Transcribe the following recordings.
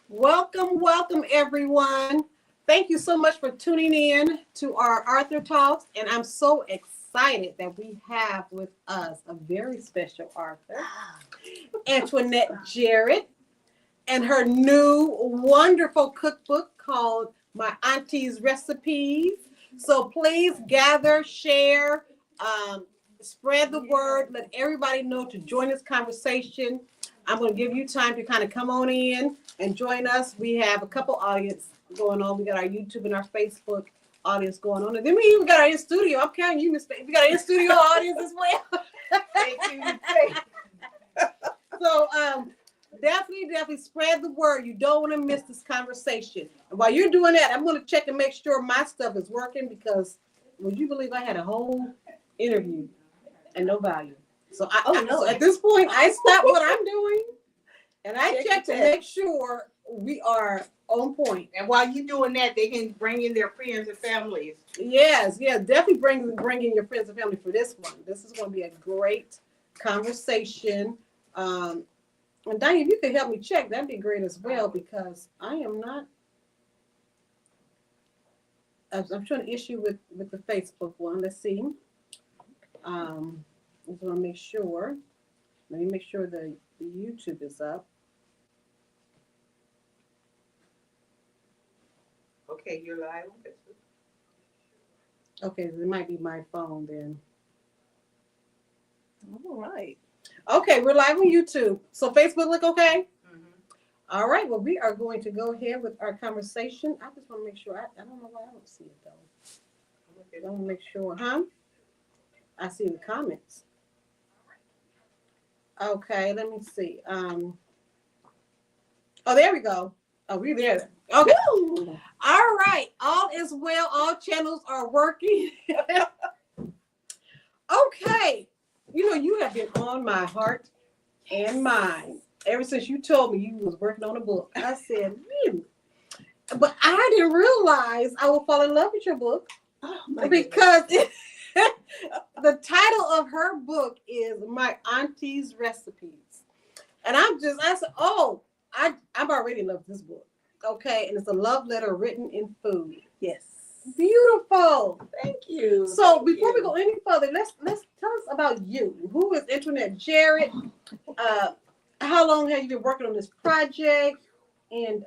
Welcome, welcome, everyone. Thank you so much for tuning in to our Arthur Talks. And I'm so excited that we have with us a very special Arthur, Antoinette Jarrett, and her new wonderful cookbook called My Aunties Recipes. So please gather, share, spread the word, let everybody know to join this conversation. I'm going to give you time to kind of come on in and join us. We have a couple audience going on. We got our YouTube and our Facebook audience going on. And then we even got our in-studio. I'm counting you, Miss Faith. We got our in-studio audience as well. Thank you. So definitely spread the word. You don't want to miss this conversation. And while you're doing that, I'm going to check and make sure my stuff is working because would you believe I had a whole interview and no value? So so at this point, I stop what I'm doing and I check to make sure we are on point. And while you're doing that, they can bring in their friends and families. Yes, definitely bring in your friends and family for this one. This is going to be a great conversation. And Diane, if you could help me check, that'd be great as well because I am not. I'm trying to issue with the Facebook one. Let's see. I just want to make sure. Let me make sure the YouTube is up. Okay, you're live on Facebook. Okay, it might be my phone then. All right. Okay, we're live on YouTube. So Facebook look okay? Mm-hmm. All right, well, we are going to go ahead with our conversation. I just want to make sure. I don't know why I don't see it, though. I want to make sure. I see the comments. Okay, let me see. Oh, there we go. Oh, we're there. Okay. Woo! All right. All is well. All channels are working. Okay. You know, you have been on my heart and mind ever since you told me you was working on a book. I said, really? But I didn't realize I would fall in love with your book because the title of her book is My Aunties Recipes. And I said, I've already loved this book. Okay. And it's a love letter written in food. Yes. Beautiful. Thank you. So before we go any further, let's tell us about you. Who is Antoinette Jarrett? How long have you been working on this project? And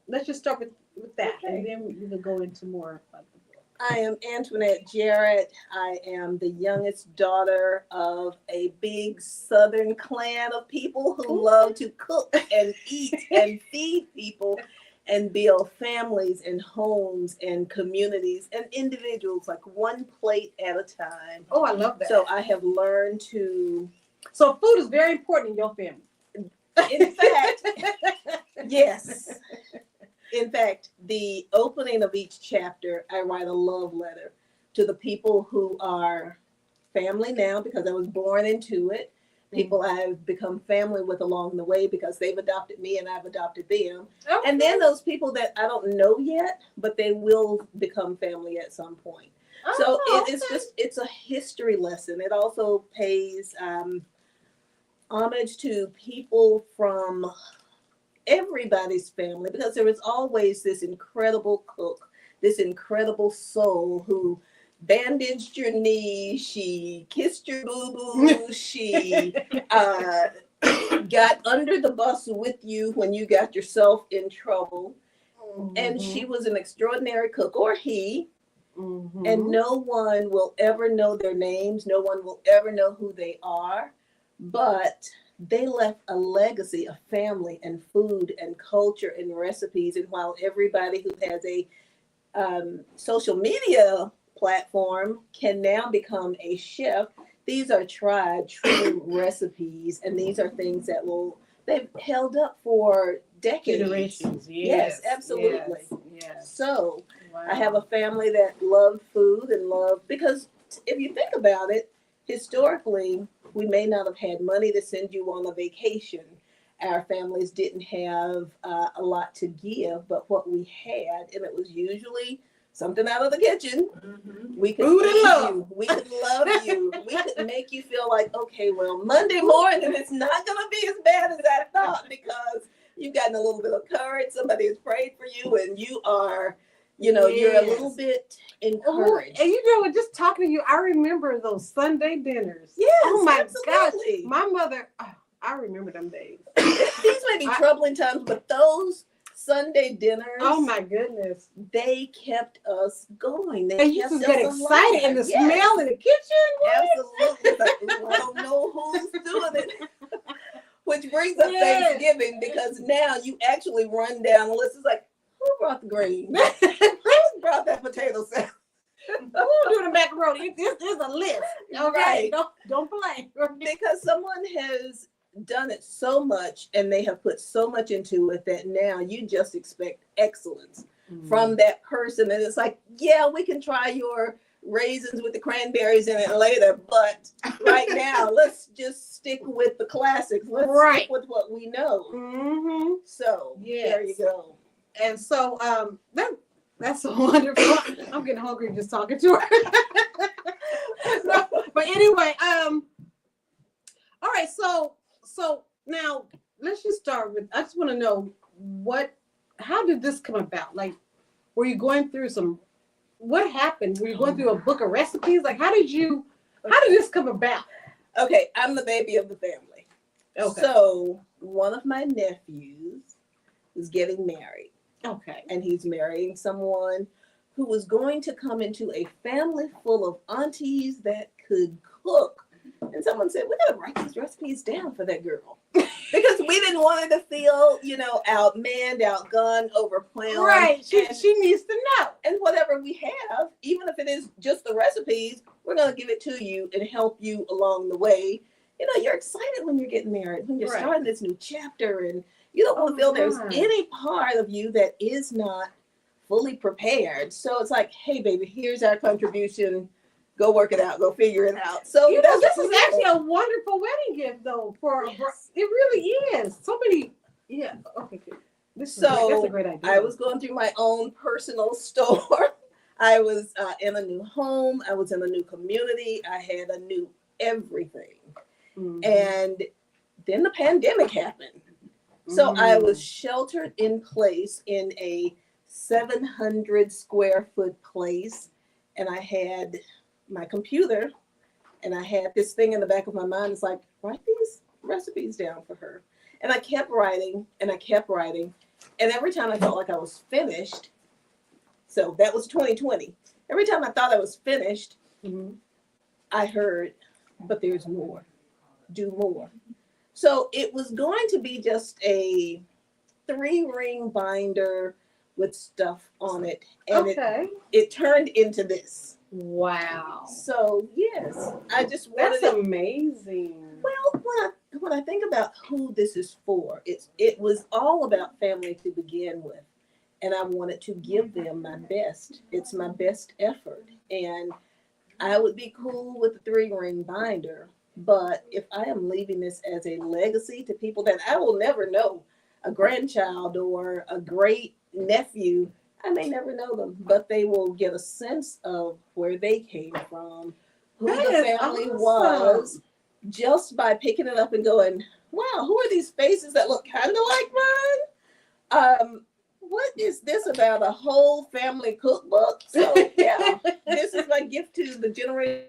let's just start with that. Okay. And then we will go into more about the book. I am Antoinette Jarrett. I am the youngest daughter of a big Southern clan of people who love to cook and eat and feed people and build families and homes and communities and individuals like one plate at a time. Oh, I love that. So I have learned to... So food is very important in your family. In fact, yes. In fact, the opening of each chapter, I write a love letter to the people who are family now because I was born into it. People I've become family with along the way because they've adopted me and I've adopted them. Okay. And then those people that I don't know yet, but they will become family at some point. So it's a history lesson. It also pays homage to people from everybody's family because there is always this incredible cook, this incredible soul who bandaged your knee, she kissed your boo-boo, she got under the bus with you when you got yourself in trouble. Mm-hmm. And she was an extraordinary cook, or he, mm-hmm. And no one will ever know their names, no one will ever know who they are, but they left a legacy of family and food and culture and recipes. And while everybody who has a social media platform can now become a chef, these are tried true recipes, and these are things that they've held up for decades. Generations. Yes, absolutely. Yes. So I have a family that loved food and because if you think about it, historically, we may not have had money to send you on a vacation. Our families didn't have a lot to give, but what we had, and it was usually something out of the kitchen. Mm-hmm. We could feed you. We could love you. We could make you feel like, okay, well, Monday morning it's not going to be as bad as I thought because you've gotten a little bit of courage. Somebody has prayed for you, and you are, you're a little Yes. bit Oh, encouraged. and you know what? Just talking to you, I remember those Sunday dinners. Yes, Oh my absolutely. gosh, my mother. Oh, I remember them days. These may be troubling times, but those Sunday dinners, Oh my goodness! they kept us going. They And you kept just us get excited, and the alive. Yes, smell in the kitchen. absolutely. It's like, ooh, I don't know who's doing it. Which brings up Yes. Thanksgiving, because now you actually run down the list. It's like, who brought the greens? Who brought that potato salad? Who doing the macaroni? This is a list. Okay, Right. don't play. Because someone has done it so much and they have put so much into it that now you just expect excellence from that person. And it's like, yeah, we can try your raisins with the cranberries in it later, but right now let's just stick with the classics. Let's stick with what we know. Mm-hmm. So there you go. And so that's so wonderful. I'm getting hungry just talking to her. So, but anyway, all right, so now let's just start with, I just want to know how did this come about? Like, were you going through what happened? Were you going through a book of recipes? Like, how did this come about? Okay, I'm the baby of the family. Okay. So one of my nephews is getting married. Okay. And he's marrying someone who was going to come into a family full of aunties that could cook. And someone said, we gotta write these recipes down for that girl. Because we didn't want her to feel, outmanned, outgunned, overwhelmed. Right. She needs to know. And whatever we have, even if it is just the recipes, we're gonna give it to you and help you along the way. You're excited when you're getting married, when you're starting this new chapter, and you don't want to feel there's any part of you that is not fully prepared. So it's like, hey, baby, here's our contribution. Go work it out. Go figure it out. So this is actually a wonderful wedding gift, though. It really is. So many. Yeah. Okay. Good. That's a great idea. I was going through my own personal store. I was in a new home. I was in a new community. I had a new everything. Mm-hmm. And then the pandemic happened. So I was sheltered in place in a 700 square foot place. And I had my computer and I had this thing in the back of my mind. It's like, write these recipes down for her. And I kept writing and I kept writing. And every time I felt like I was finished, so that was 2020. Every time I thought I was finished, I heard, but there's more. Do more. So it was going to be just a 3-ring binder with stuff on it. And it turned into this. Wow. So yes, I just wanted That's amazing. Well, when I think about who this is for, it was all about family to begin with. And I wanted to give them my best. It's my best effort. And I would be cool with the 3-ring binder. But if I am leaving this as a legacy to people that I will never know, a grandchild or a great nephew, I may never know them, but they will get a sense of where they came from, who the family was, just by picking it up and going, wow, who are these faces that look kind of like mine? What is this about a whole family cookbook? So yeah, this is my gift to the generation.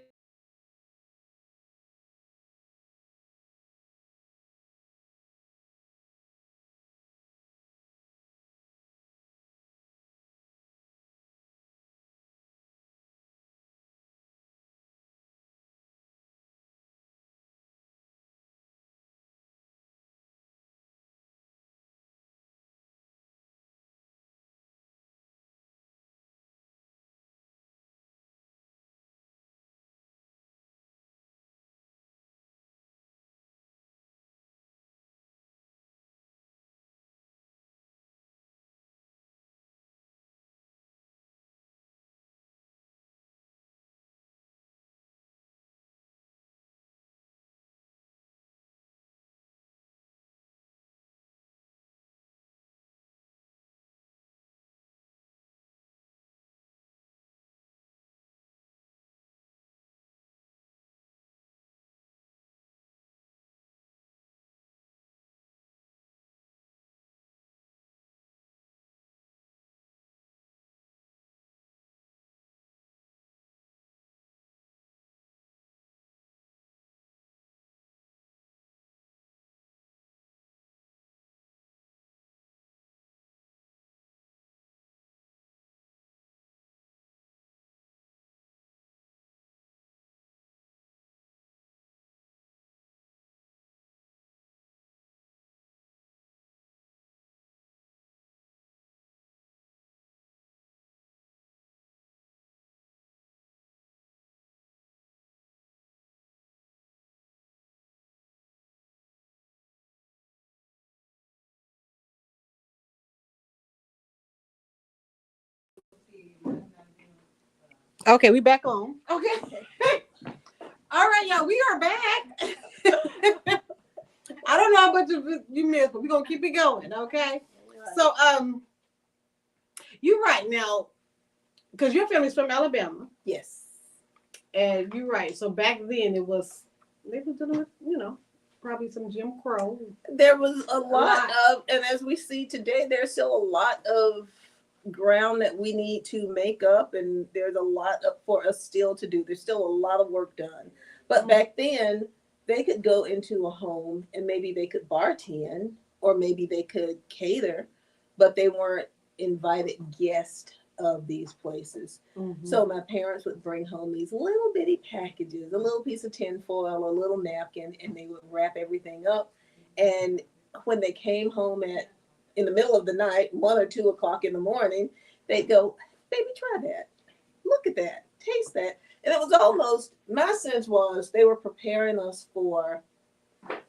Okay, we back on. Okay. All right, y'all, we are back. I don't know how much of it you missed, but we're gonna keep it going, okay? So you're right now, because your family's from Alabama. Yes. And you're right. So back then it was they were dealing with, probably some Jim Crow. There was a lot of, and as we see today, there's still a lot of ground that we need to make up, and there's a lot for us still to do. There's still a lot of work done. But back then, they could go into a home and maybe they could bartend or maybe they could cater, but they weren't invited guests of these places. Mm-hmm. So my parents would bring home these little bitty packages, a little piece of tinfoil, a little napkin, and they would wrap everything up. And when they came home in the middle of the night, 1 or 2 o'clock in the morning, they'd go, "Baby, try that. Look at that. Taste that." And it was almost, my sense was they were preparing us for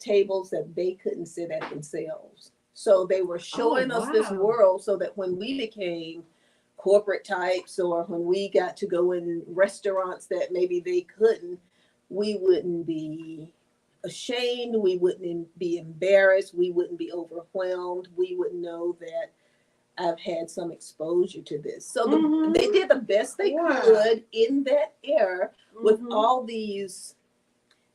tables that they couldn't sit at themselves. So they were showing us this world so that when we became corporate types or when we got to go in restaurants that maybe they couldn't, we wouldn't be ashamed, we wouldn't be embarrassed, we wouldn't be overwhelmed, we would know that I've had some exposure to this. So they did the best they could in that era with all these,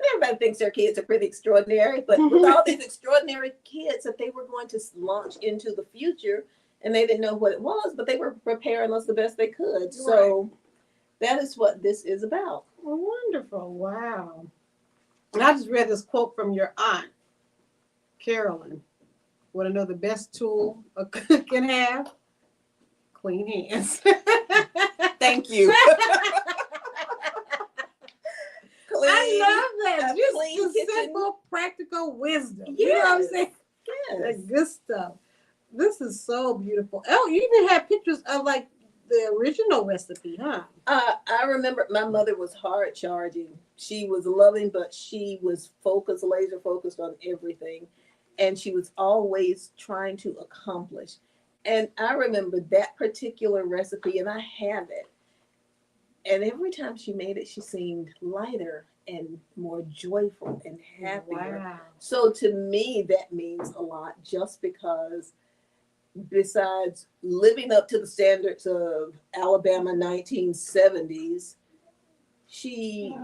everybody thinks their kids are pretty extraordinary, but with all these extraordinary kids that they were going to launch into the future, and they didn't know what it was, but they were preparing us the best they could. So that is what this is about. Wonderful. Wow. And I just read this quote from your aunt, Carolyn. Want to know the best tool a cook can have? Clean hands. Thank you. I love that. Just simple, practical wisdom. Yes. You know what I'm saying? Yes. That good stuff. This is so beautiful. Oh, you even have pictures of like the original recipe, huh? I remember my mother was hard charging. She was loving, but she was focused, laser focused on everything. And she was always trying to accomplish. And I remember that particular recipe, and I have it. And every time she made it, she seemed lighter and more joyful and happier. Wow. So to me, that means a lot, just because besides living up to the standards of Alabama 1970s, she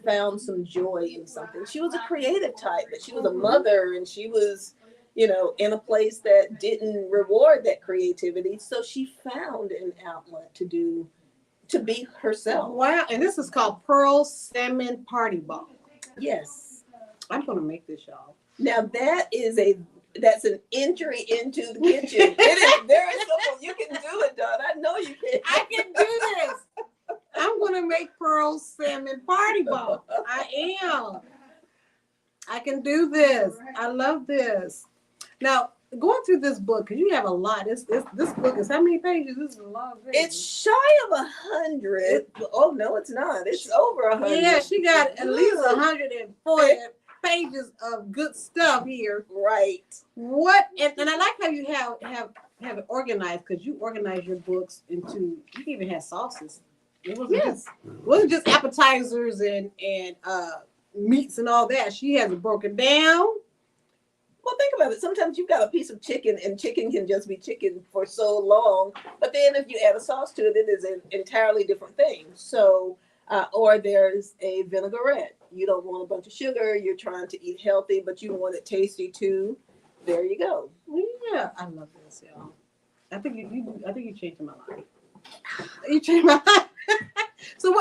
found some joy in something. She was a creative type, but she was a mother, and she was, in a place that didn't reward that creativity. So she found an outlet to be herself. Wow. And this is called Pearl Salmon Party Ball. Yes. I'm going to make this, y'all. Now that's an entry into the kitchen. It is very simple. You can do it, Dawn. I know you can. I can do this. I'm going to make Pearl Salmon Party Ball. I am. I can do this. I love this. Now, going through this book, because you have a lot. This book is how many pages? This is a lot of pages. It's shy of 100. Oh, no, it's not. It's over 100. Yeah, she got at least 140 pages of good stuff here. Right. And I like how you have it organized, because you organize your books into, you even have sauces. It wasn't just appetizers and meats and all that. She has it broken down. Well, think about it. Sometimes you've got a piece of chicken, and chicken can just be chicken for so long. But then if you add a sauce to it, it is an entirely different thing. So, or there's a vinaigrette. You don't want a bunch of sugar. You're trying to eat healthy, but you want it tasty too. There you go. Yeah, I love this, y'all. I think you changed my life. You changed my life. So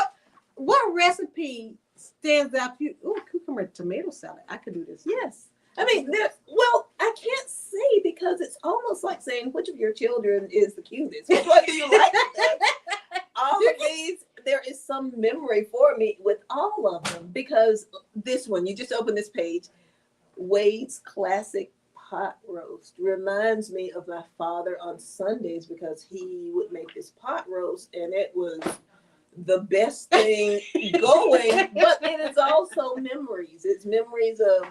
what recipe stands out to you? Oh, cucumber tomato salad. I could do this. Yes. I mean, I can't say, because it's almost like saying which of your children is the cutest. Which one do you like? All of these, there is some memory for me with all of them, because this one, you just open this page, Wade's classic pot roast, reminds me of my father on Sundays, because he would make this pot roast, and it was the best thing going. But it is also memories. It's memories of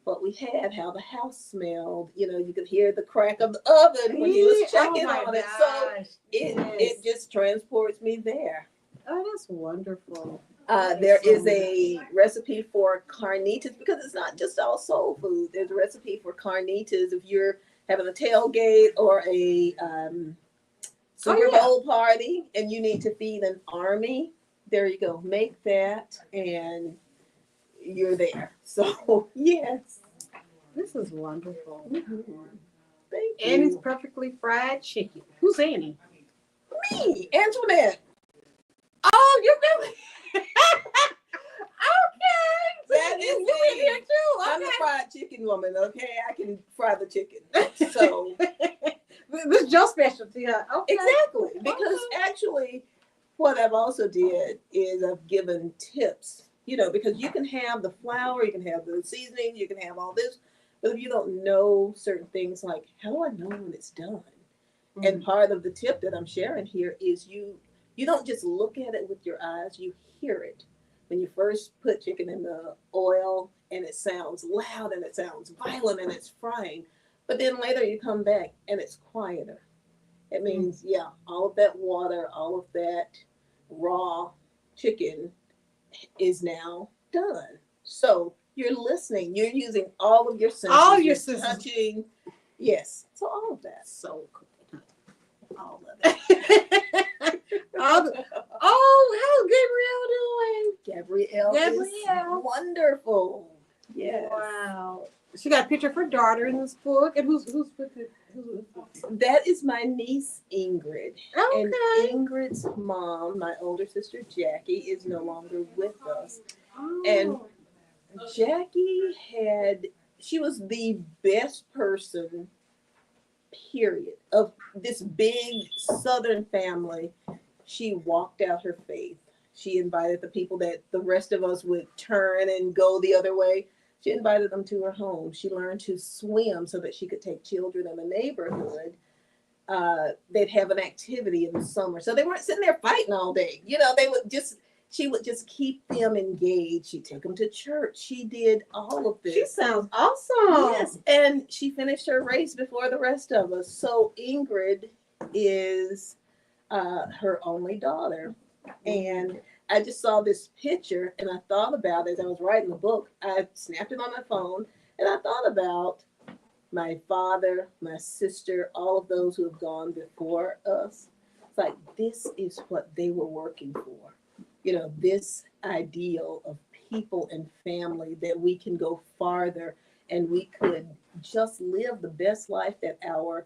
what we had, how the house smelled. You could hear the crack of the oven when he was checking on it. So it just transports me there. Oh, that's wonderful. There is a recipe for carnitas because it's not just all soul food. There's a recipe for carnitas if you're having a tailgate or a Super yeah. Bowl party and you need to feed an army. There you go. Make that and you're there. So, yes. This is wonderful. Mhm. Thank you. Annie's perfectly fried chicken. Who's Annie? Me, Antoinette. Oh, you really? Okay. That is you in me. here too. I'm the Okay. fried chicken woman, okay? I can fry the chicken. So, This is your specialty, huh? Okay. exactly. Because actually, what I've also did is I've given tips, because you can have the flour, you can have the seasoning, you can have all this, but if you don't know certain things like, how do I know when it's done? And part of the tip that I'm sharing here is you don't just look at it with your eyes, you hear it. When you first put chicken in the oil and it sounds loud and it sounds violent and it's frying, but then later you come back and it's quieter. It means, yeah, all of that water, all of that raw chicken is now done. So you're listening, you're using all of your senses. All your you're senses. touching. Yes. So all of that. So cool. All of it. Oh, how's Gabrielle Gabrielle. is wonderful. Yes. Wow. She got a picture of her daughter in this book. And who's with it? That is my niece Ingrid. Okay. And Ingrid's mom, my older sister Jackie, is no longer with us. And Jackie she was the best person, period, of this big Southern family. She walked out her faith. She invited the people that the rest of us would turn and go the other way. She invited them to her home. She learned to swim so that she could take children in the neighborhood. They'd have an activity in the summer. So they weren't sitting there fighting all day. She would just keep them engaged. She'd take them to church. She did all of this. She sounds awesome. Yes. And she finished her race before the rest of us. So Ingrid is her only daughter. And I just saw this picture and I thought about it as I was writing the book. I snapped it on my phone and I thought about my father, my sister, all of those who have gone before us. It's like, this is what they were working for. This ideal of people and family that we can go farther and we could just live the best life that our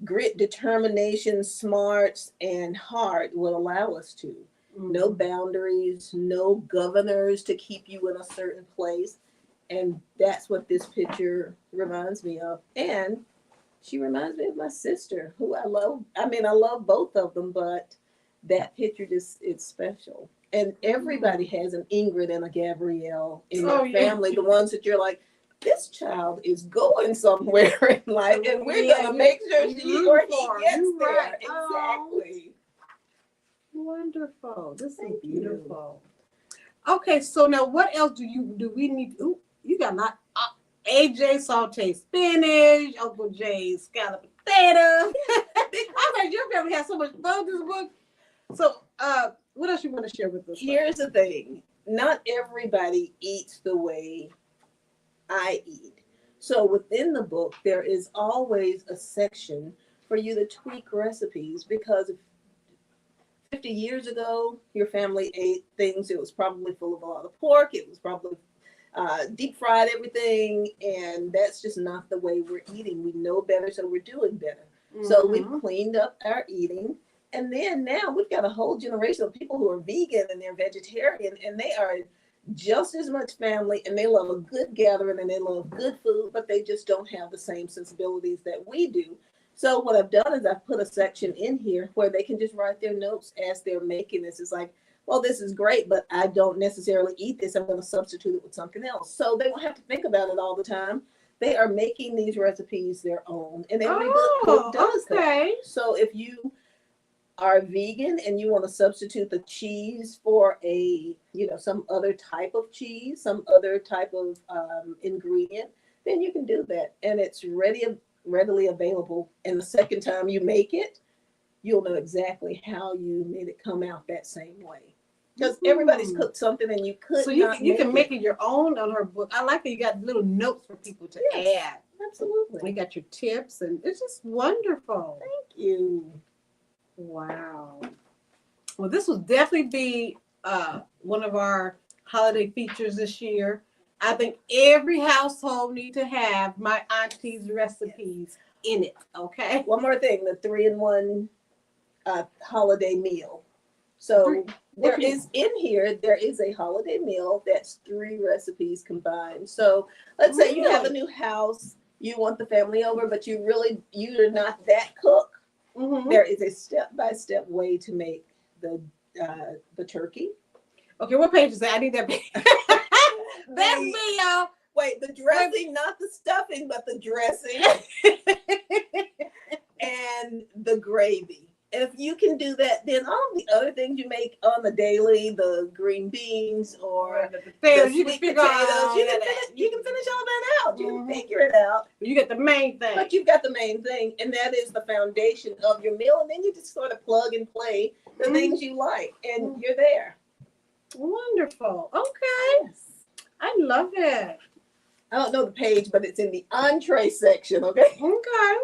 grit, determination, smarts, and heart will allow us to. No boundaries, no governors to keep you in a certain place. And that's what this picture reminds me of. And she reminds me of my sister, who I love. I mean, I love both of them, but that picture it's special. And everybody has an Ingrid and a Gabrielle in their family, the ones that you're like, this child is going somewhere in life, and we're going to make sure she or he gets there. Right. Exactly. Wonderful. This Thank is beautiful. Okay, so now what else do we need? Ooh, you got a lot. AJ saute spinach, Uncle Jay scallop potato. I mean, your family has so much fun with this book. So, what else you want to share with us? Here's the thing. Not everybody eats the way I eat. So within the book, there is always a section for you to tweak recipes because 50 years ago, your family ate things. It was probably full of a lot of pork. It was probably deep fried everything. And that's just not the way we're eating. We know better, so we're doing better. Mm-hmm. So we've cleaned up our eating. And then now we've got a whole generation of people who are vegan and they're vegetarian and they are just as much family and they love a good gathering and they love good food, but they just don't have the same sensibilities that we do. So what I've done is I've put a section in here where they can just write their notes as they're making this. It's like, well, this is great, but I don't necessarily eat this. I'm going to substitute it with something else. So they don't have to think about it all the time. They are making these recipes their own. And every book does that. So if you are vegan and you want to substitute the cheese for some other type of cheese, some other type of ingredient, then you can do that. And it's readily available. And the second time you make it, you'll know exactly how you made it come out that same way. Because everybody's cooked something and you could So you not you can make it. it your own on her book. I like that you got little notes for people to add. Absolutely. You got your tips, and it's just wonderful. Thank you. Wow. Well, this will definitely be one of our holiday features this year. I think every household need to have my auntie's recipes in it. Okay. One more thing, the 3-in-1 holiday meal. So there is a holiday meal that's 3 recipes combined. So let's say you have a new house, you want the family over, but you're not that cook. Mm-hmm. There is a step-by-step way to make the turkey. Okay, what page is that? I need that page. That's me, y'all. Wait, the dressing, not the stuffing, but the dressing and the gravy. And if you can do that, then all of the other things you make on the daily, the green beans or the potatoes, sweet potatoes, you can finish all that out. You can figure it out. You get the main thing. But you've got the main thing, and that is the foundation of your meal. And then you just sort of plug and play the things you like, and you're there. Wonderful. Okay. Yes. I love it. I don't know the page, but it's in the entree section, okay? Okay.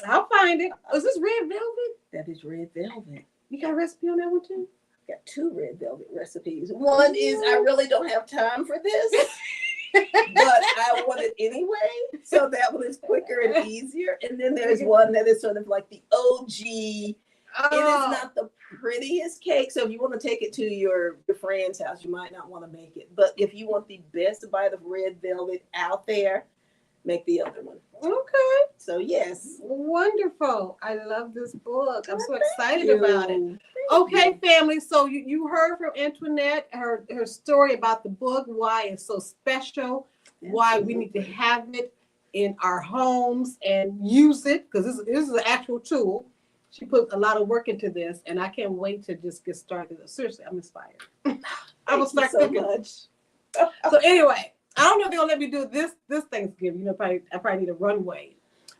I'll find it. Is this red velvet? That is red velvet. You got a recipe on that one too? Got 2 red velvet recipes. One is I really don't have time for this, but I want it anyway. So that one is quicker and easier. And then there's one that is sort of like the OG. It is not the prettiest cake. So if you want to take it to your friend's house, you might not want to make it. But if you want the best bite of red velvet out there, make the other one. Okay. So yes. Wonderful. I love this book. I'm so excited about it. Okay, family. So you heard from Antoinette, her story about the book, why it's so special, why we need to have it in our homes and use it, because this is an actual tool. She put a lot of work into this, and I can't wait to just get started. Seriously, I'm inspired. I will start cooking. Much. So anyway, I don't know if they're gonna let me do this Thanksgiving. I probably need a runway,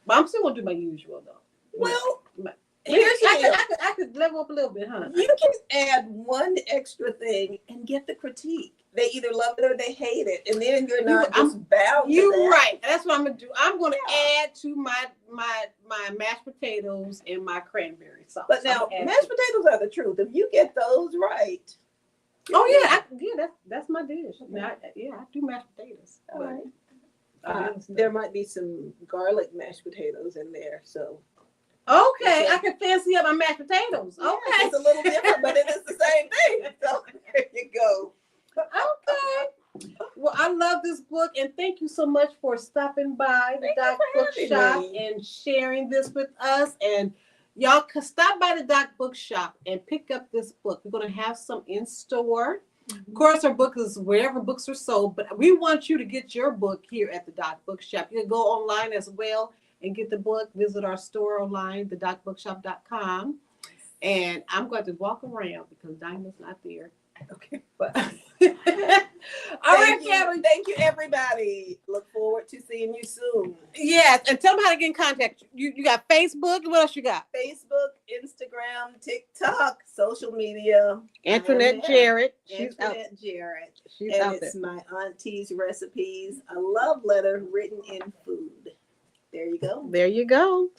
but I'm still gonna do my usual though. Well, here's I could level up a little bit, huh? You can add one extra thing and get the critique. They either love it or they hate it, and then you're not just bound. You're to that. right. That's what I'm gonna do. I'm gonna add to my mashed potatoes and my cranberry sauce. But now mashed potatoes are the truth. If you get those right. Oh yeah, that's my dish. Okay. I do mashed potatoes. All right. There might be some garlic mashed potatoes in there, so. Okay, I can fancy up my mashed potatoes. Okay, it's a little different, but it is the same thing. So there you go. Okay. Well, I love this book, and thank you so much for stopping by the Doc Bookshop and sharing this with us. And y'all can stop by the Doc Bookshop and pick up this book. We're going to have some in store. Of course, our book is wherever books are sold, but we want you to get your book here at the Doc Bookshop. You can go online as well and get the book. Visit our store online, thedocbookshop.com. And I'm going to walk around because Dinah's not there. Okay, but all right, Kevin. Thank you, everybody. Look forward to seeing you soon. Yes, and tell them how to get in contact. You got Facebook. What else you got? Facebook, Instagram, TikTok, social media. Antoinette Jarrett. Antoinette Jarrett. She's and out it's there. my auntie's recipes. A love letter written in food. There you go. There you go.